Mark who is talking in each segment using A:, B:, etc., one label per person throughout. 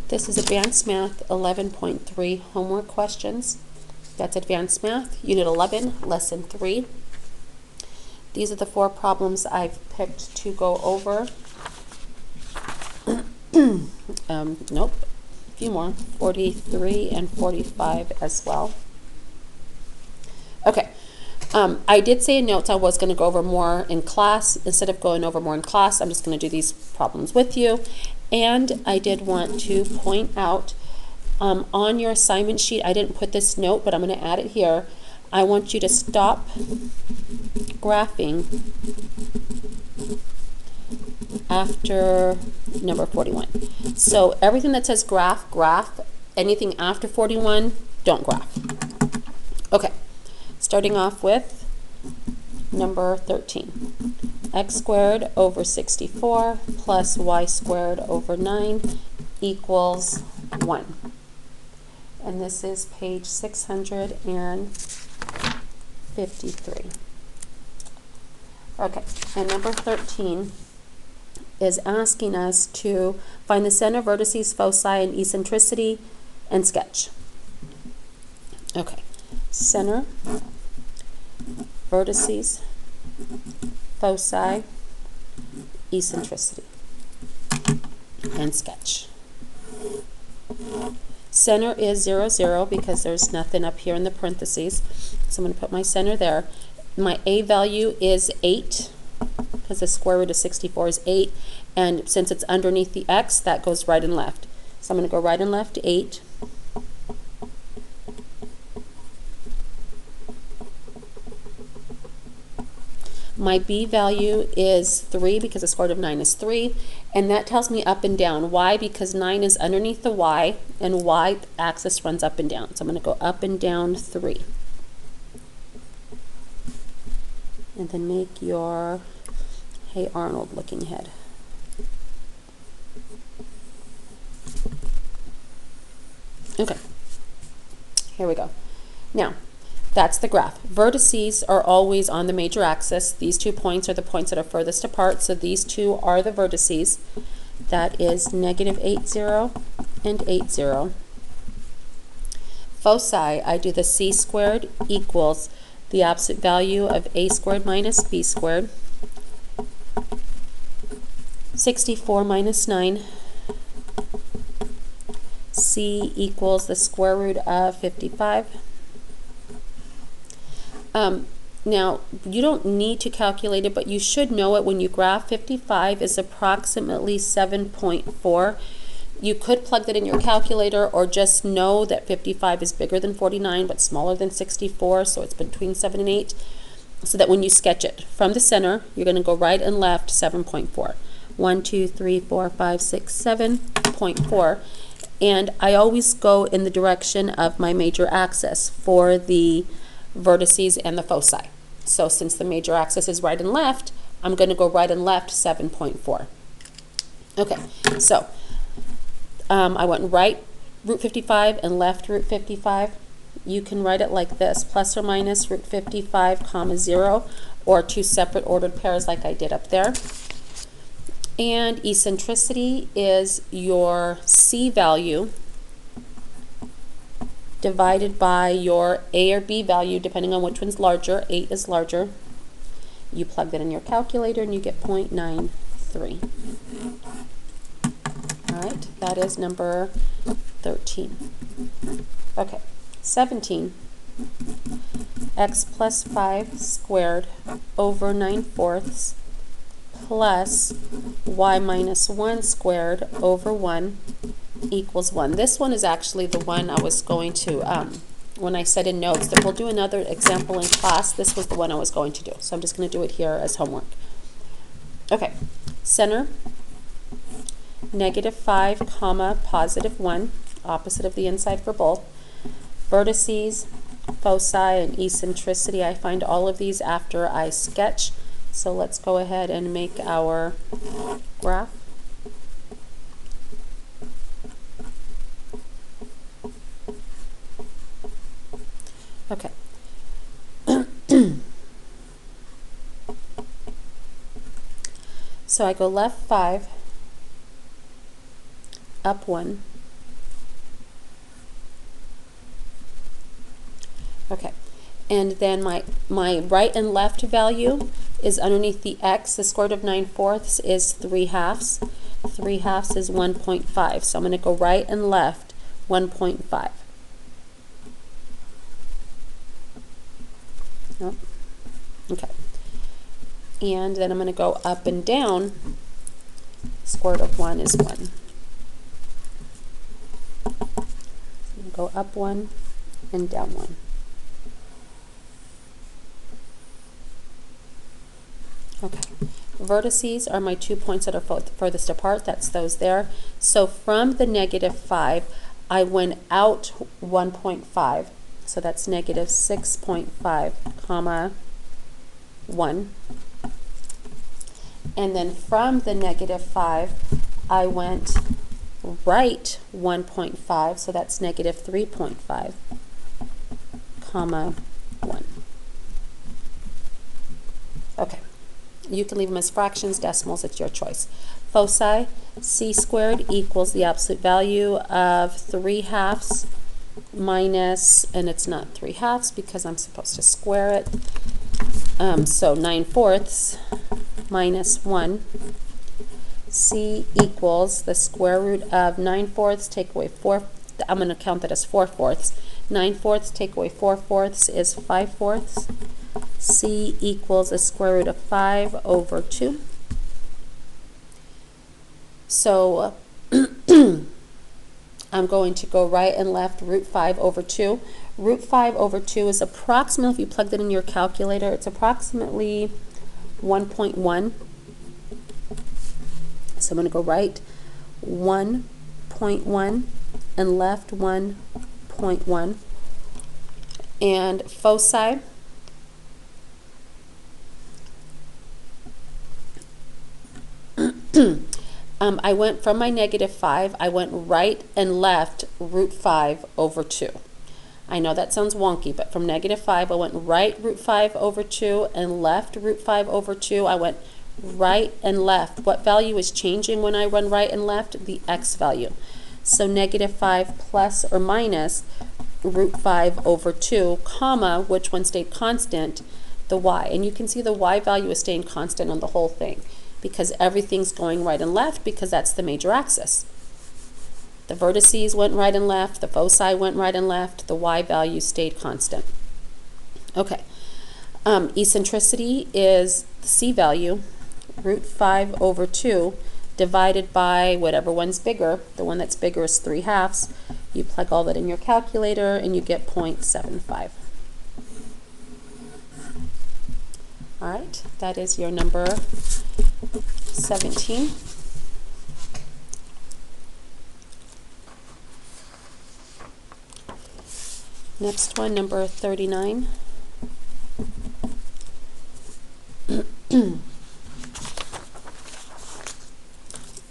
A: This is Advanced Math 11.3 homework questions. That's Advanced Math, Unit 11, Lesson 3. These are the 4 problems I've picked to go over. Nope, a few more, 43 and 45 as well. Okay, I did say in notes I was going to go over more in class. Instead of going over more in class, I'm just going to do these problems with you. And I did want to point out on your assignment sheet, I didn't put this note, but I'm going to add it here. I want you to stop graphing after number 41. So everything that says graph, graph. Anything after 41, don't graph. Okay, starting off with number 13. X squared over 64 plus y squared over 9 equals 1. And this is page 653. Okay, and number 13 is asking us to find the center, vertices, foci, and eccentricity, and sketch. Okay, center, vertices, foci, eccentricity, and sketch. Center is 0, 0 because there's nothing up here in the parentheses. So I'm going to put my center there. My A value is 8 because the square root of 64 is 8. And since it's underneath the X, that goes right and left. So I'm going to go right and left 8. My B value is 3 because the square root of 9 is 3. And that tells me up and down. Why? Because 9 is underneath the Y, and Y axis runs up and down. So I'm going to go up and down 3. And then make your Hey Arnold looking head. Okay, here we go. Now, that's the graph. Vertices are always on the major axis. These 2 points are the points that are furthest apart, so these 2 are the vertices. That is negative 8, 0, and 8, 0. Foci, I do the c squared equals the opposite value of a squared minus b squared. 64 minus 9. C equals the square root of 55. Now, you don't need to calculate it, but you should know it when you graph. 55 is approximately 7.4. You could plug that in your calculator or just know that 55 is bigger than 49 but smaller than 64, so it's between 7 and 8. So that when you sketch it from the center, you're going to go right and left 7.4. 1, 2, 3, 4, 5, 6, 7.4. And I always go in the direction of my major axis for the vertices and the foci. So since the major axis is right and left, I'm going to go right and left 7.4. Okay, so I went right root 55 and left root 55. You can write it like this, plus or minus root 55 comma 0, or 2 separate ordered pairs like I did up there. And eccentricity is your C value divided by your A or B value, depending on which one's larger. 8 is larger. You plug that in your calculator and you get 0.93. All right, that is number 13. Okay, 17. X plus 5 squared over 9/4 plus y minus 1 squared over 1 equals 1. This one is actually the one I was going to, when I said in notes that we'll do another example in class, this was the one I was going to do. So I'm just going to do it here as homework. Okay, center, negative 5 comma positive 1, opposite of the inside for both. Vertices, foci, and eccentricity, I find all of these after I sketch. So let's go ahead and make our graph. Okay. So I go left 5, up 1, Okay, and then my right and left value is underneath the x. The square root of 9/4 is 3/2. 3/2 is 1.5. So I'm going to go right and left 1.5. Nope. Okay. And then I'm going to go up and down. Square root of 1 is 1. So go up 1 and down 1. Okay. Vertices are my 2 points that are furthest apart. That's those there. So from the -5, I went out 1.5. So that's -6.5, comma 1. And then from the -5, I went right 1.5. So that's -3.5, comma 1. Okay. You can leave them as fractions, decimals, it's your choice. Foci, c squared equals the absolute value of 3/2 minus, and it's not 3/2 because I'm supposed to square it. So 9/4 minus 1. C equals the square root of 9/4, take away 4. I'm going to count that as 4/4. 9/4 take away 4/4 is 5/4. C equals the square root of 5 over 2. So I'm going to go right and left root 5 over 2. Root 5 over 2 is approximately, if you plugged it in your calculator, it's approximately 1.1. So I'm going to go right 1.1 and left 1.1. And foci, I went from my -5, I went right and left root 5 over 2. I know that sounds wonky, but from -5, I went right root 5 over 2 and left root 5 over 2. I went right and left. What value is changing when I run right and left? The x value. So -5 plus or minus root 5 over 2, comma, which one stayed constant? The y. And you can see the y value is staying constant on the whole thing, because everything's going right and left because that's the major axis. The vertices went right and left, the foci went right and left, the y value stayed constant. Okay, eccentricity is the c value, root 5 over 2, divided by whatever one's bigger. The one that's bigger is 3/2. You plug all that in your calculator and you get 0.75. All right, that is your number 17. Next one, number 39.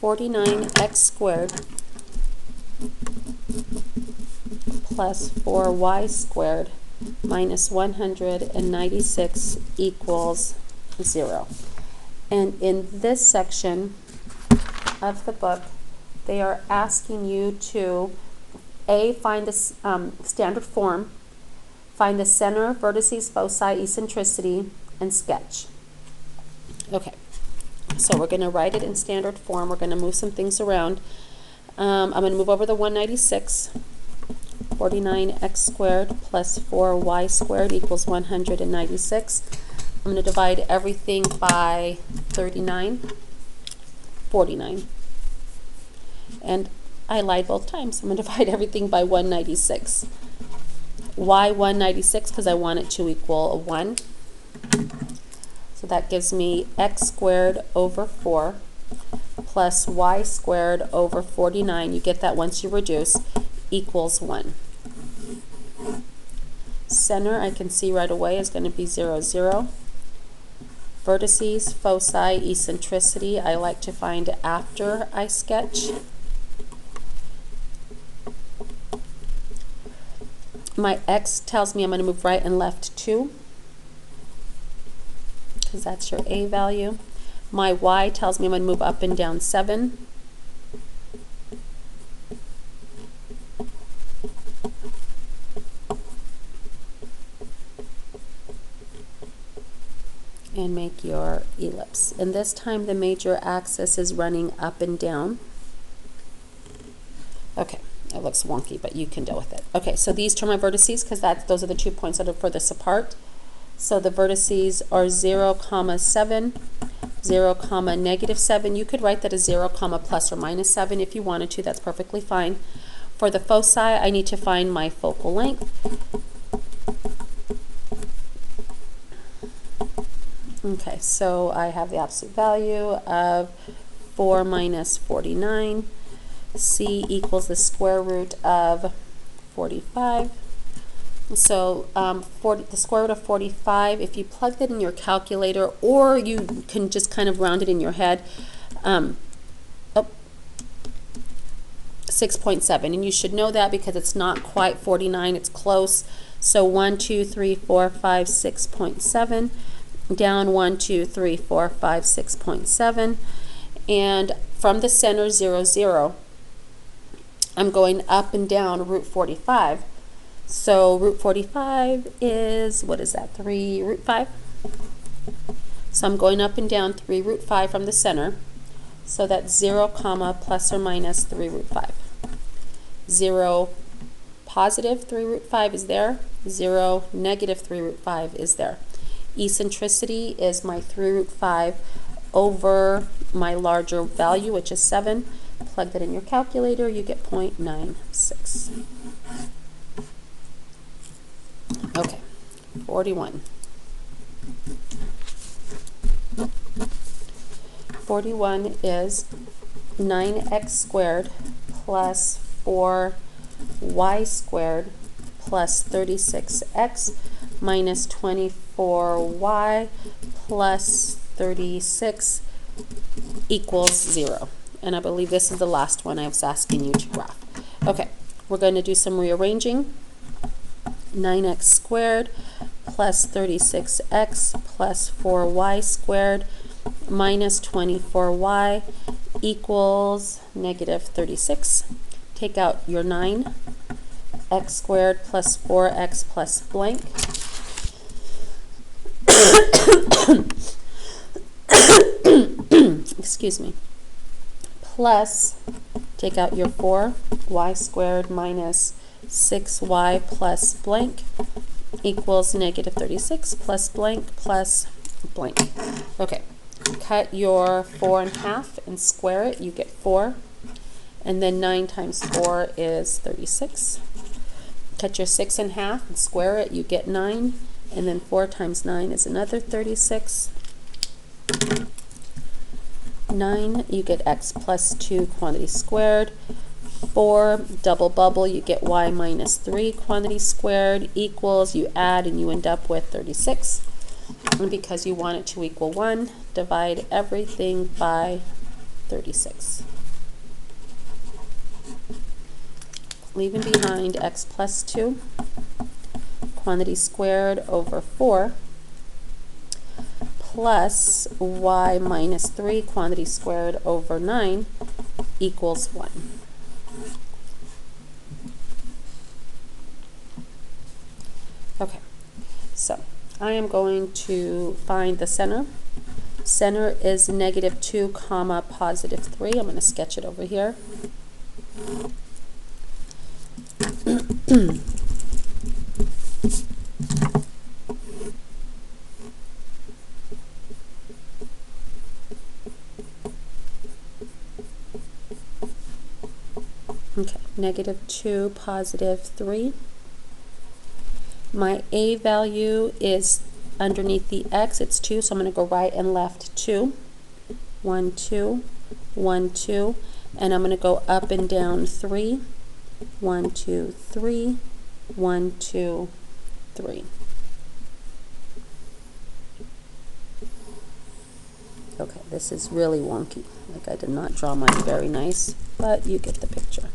A: 49x squared plus 4y squared minus 196 equals 0. And in this section of the book, they are asking you to find the standard form, find the center, vertices, foci, eccentricity, and sketch. Okay, so we're going to write it in standard form. We're going to move some things around. I'm going to move over the 196. 49x squared plus 4y squared equals 196. I'm going to divide everything by 39, 49. And I lied both times. I'm going to divide everything by 196. Why 196? Because I want it to equal 1. So that gives me x squared over 4 plus y squared over 49. You get that once you reduce, equals 1. Center, I can see right away, is going to be 0, 0. Vertices, foci, eccentricity, I like to find after I sketch. My x tells me I'm going to move right and left 2, because that's your a value. My y tells me I'm going to move up and down 7. and make your ellipse. And this time the major axis is running up and down. Okay, it looks wonky, but you can deal with it. Okay, so these are my vertices because those are the 2 points that are furthest apart. So the vertices are 0, 7, 0, -7. You could write that as 0, plus or minus 7 if you wanted to. That's perfectly fine. For the foci, I need to find my focal length. Okay, so I have the absolute value of 4 minus 49. C equals the square root of 45. So the square root of 45, if you plug that in your calculator, or you can just kind of round it in your head, 6.7. And you should know that because it's not quite 49, it's close. So 1, 2, 3, 4, 5, 6.7. Down 1, 2, 3, 4, 5, 6.7. And from the center 0, 0, I'm going up and down root 45. So root 45 is, what is that, 3 root 5? So I'm going up and down 3 root 5 from the center. So that's 0, plus or minus 3 root 5. 0 positive 3 root 5 is there. 0 negative 3 root 5 is there. Eccentricity is my 3 root 5 over my larger value, which is 7. Plug that in your calculator, you get 0.96. Okay, 41. 41 is 9x squared plus 4y squared plus 36x minus 24y plus 36 equals 0. And I believe this is the last one I was asking you to graph. Okay, we're going to do some rearranging. 9x squared plus 36x plus 4y squared minus 24y equals negative 36. Take out your 9. X squared plus 4x plus blank. Excuse me. Plus, take out your 4, y squared minus 6y plus blank equals negative 36 plus blank plus blank. Okay, cut your 4 in half and square it, you get 4. And then 9 times 4 is 36. Cut your 6 in half and square it, you get 9. And then 4 times 9 is another 36. 9, you get x plus 2 quantity squared. 4, double bubble, you get y minus 3 quantity squared equals, you add and you end up with 36. And because you want it to equal 1, divide everything by 36. Leaving behind x plus 2 quantity squared over 4 plus y minus 3 quantity squared over 9 equals 1. Okay, so I am going to find the center. Center is negative 2 comma positive 3. I'm going to sketch it over here. Okay, negative 2, positive 3. My A value is underneath the X, it's 2, so I'm going to go right and left 2. 1, 2, 1, 2, and I'm going to go up and down 3. 1, 2, 3, 1, 2, 3. Okay, this is really wonky. Like I did not draw mine very nice, but you get the picture.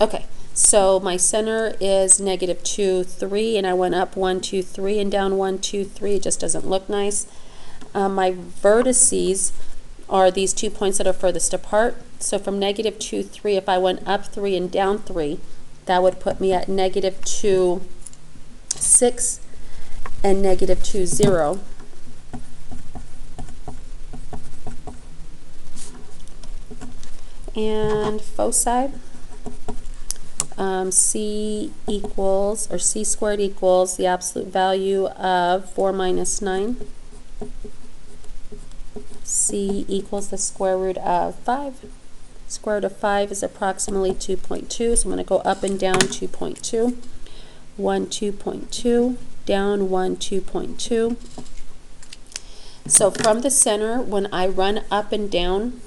A: Okay, so my center is negative 2, 3, and I went up 1, 2, 3, and down 1, 2, 3. It just doesn't look nice. My vertices are these 2 points that are furthest apart. So from negative 2, 3, if I went up 3 and down 3, that would put me at negative 2, 6, and negative 2, 0. And foci, c equals, or c squared equals the absolute value of 4 minus 9. C equals the square root of 5. Square root of 5 is approximately 2.2, so I'm going to go up and down 2.2. 1, 2.2, down 1, 2.2. So from the center, when I run up and down,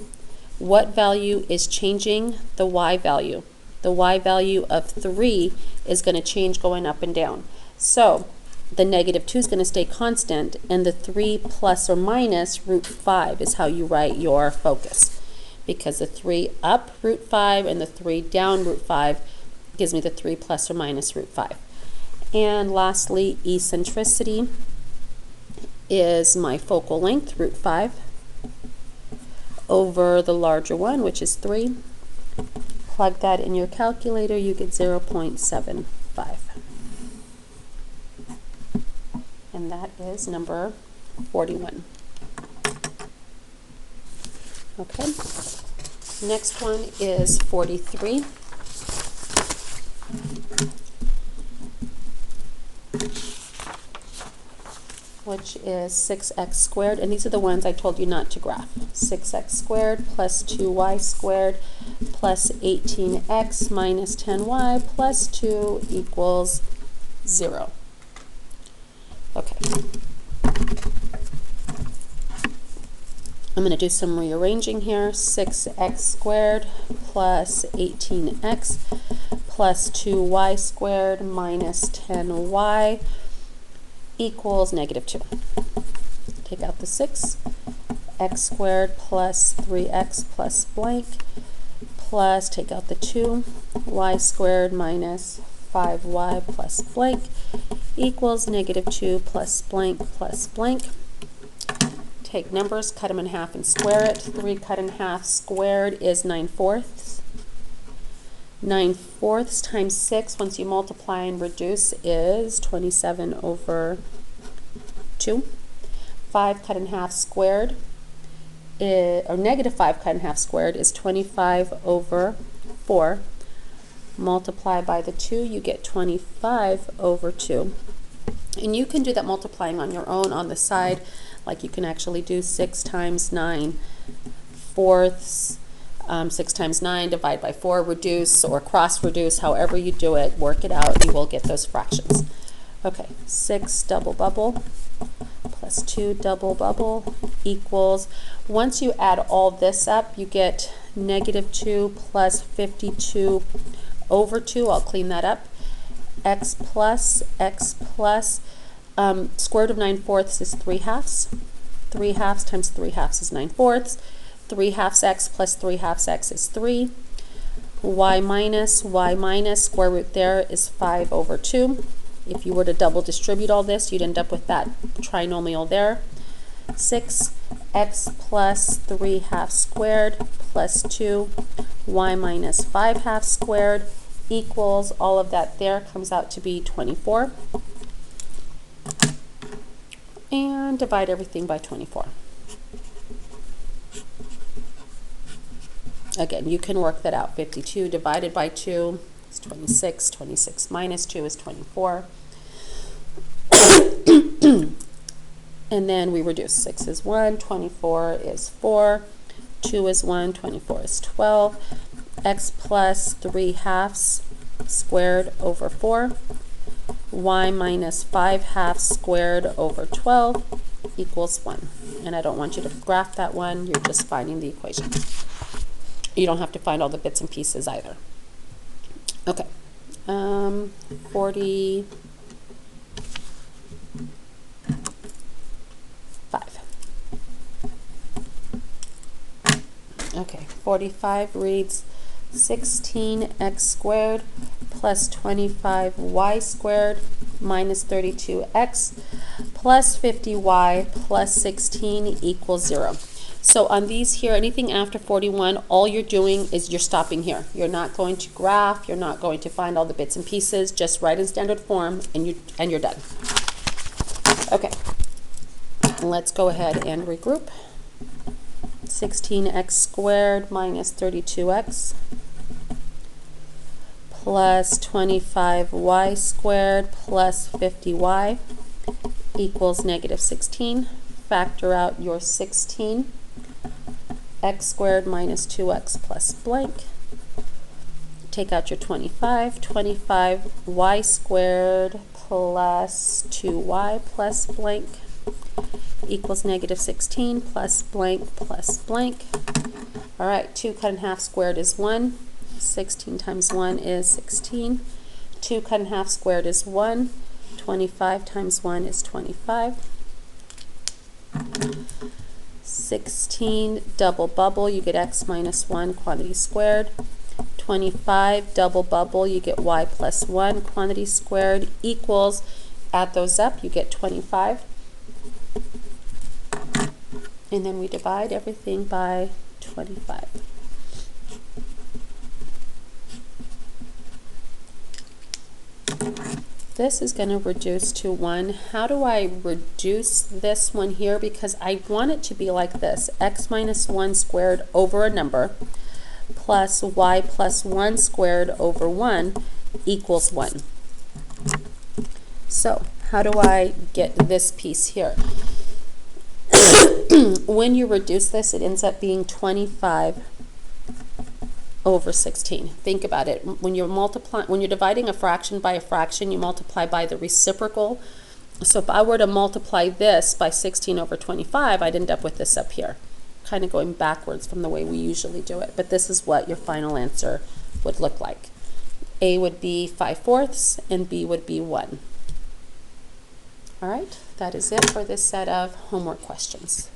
A: what value is changing? The y value. The y value of 3 is going to change going up and down. So the negative 2 is going to stay constant, and the 3 plus or minus root 5 is how you write your focus. Because the 3 up root 5 and the 3 down root 5 gives me the 3 plus or minus root 5. And lastly, eccentricity is my focal length, root 5, over the larger one, which is 3. Plug that in your calculator, you get 0.75. And that is number 41. Okay. Next one is 43. Which is 6x squared, and these are the ones I told you not to graph. 6x squared plus 2y squared plus 18x minus 10y plus 2 equals 0. Okay. I'm going to do some rearranging here. 6x squared plus 18x plus 2y squared minus 10y equals negative 2. Take out the 6. X squared plus 3x plus blank plus, take out the 2, y squared minus 5y plus blank equals negative 2 plus blank plus blank. Take numbers, cut them in half and square it. 3 cut in half squared is 9/4. 9/4 times 6, once you multiply and reduce, is 27 over 2. 5 cut in half squared, or negative 5 cut in half squared is 25 over 4. Multiply by the 2, you get 25 over 2. And you can do that multiplying on your own on the side, like you can actually do 6 times 9/4. 6 times 9, divide by 4, reduce, or cross reduce, however you do it, work it out, you will get those fractions. Okay, 6 double bubble plus 2 double bubble equals, once you add all this up, you get negative 2 plus 52 over 2, I'll clean that up, x plus, square root of 9/4 is 3/2. 3/2 times 3/2 is 9/4. 3/2 x plus 3/2 x is 3. Y minus, square root there is 5 over 2. If you were to double distribute all this, you'd end up with that trinomial there. 6 x plus 3/2 squared plus 2 y minus 5/2 squared equals, all of that there comes out to be 24. And divide everything by 24. Again, you can work that out. 52 divided by 2 is 26. 26 minus 2 is 24. And then we reduce. 6 is 1, 24 is 4, 2 is 1, 24 is 12. X plus 3/2 squared over 4. Y minus 5/2 squared over 12 equals 1. And I don't want you to graph that one, you're just finding the equation. You don't have to find all the bits and pieces either. Okay, 45. Okay, 45 reads 16x squared plus 25y squared minus 32x plus 50y plus 16 equals 0. So on these here, anything after 41, all you're doing is you're stopping here. You're not going to graph, you're not going to find all the bits and pieces, just write in standard form and you're done. Okay, let's go ahead and regroup. 16x squared minus 32x plus 25y squared plus 50y equals negative 16. Factor out your 16. X squared minus 2x plus blank. Take out your 25. 25y squared plus 2y plus blank equals negative 16 plus blank plus blank. All right, 2 cut in half squared is 1. 16 times 1 is 16. 2 cut in half squared is 1. 25 times 1 is 25. 16 double bubble, you get x minus 1 quantity squared. 25 double bubble, you get y plus 1 quantity squared equals, add those up, you get 25. And then we divide everything by 25. This is going to reduce to 1. How do I reduce this one here? Because I want it to be like this. X minus 1 squared over a number plus y plus 1 squared over 1 equals 1. So how do I get this piece here? When you reduce this, it ends up being 25 over 16. Think about it. When you're dividing a fraction by a fraction, you multiply by the reciprocal. So if I were to multiply this by 16 over 25, I'd end up with this up here, kind of going backwards from the way we usually do it. But this is what your final answer would look like. A would be 5/4 and B would be 1. All right, that is it for this set of homework questions.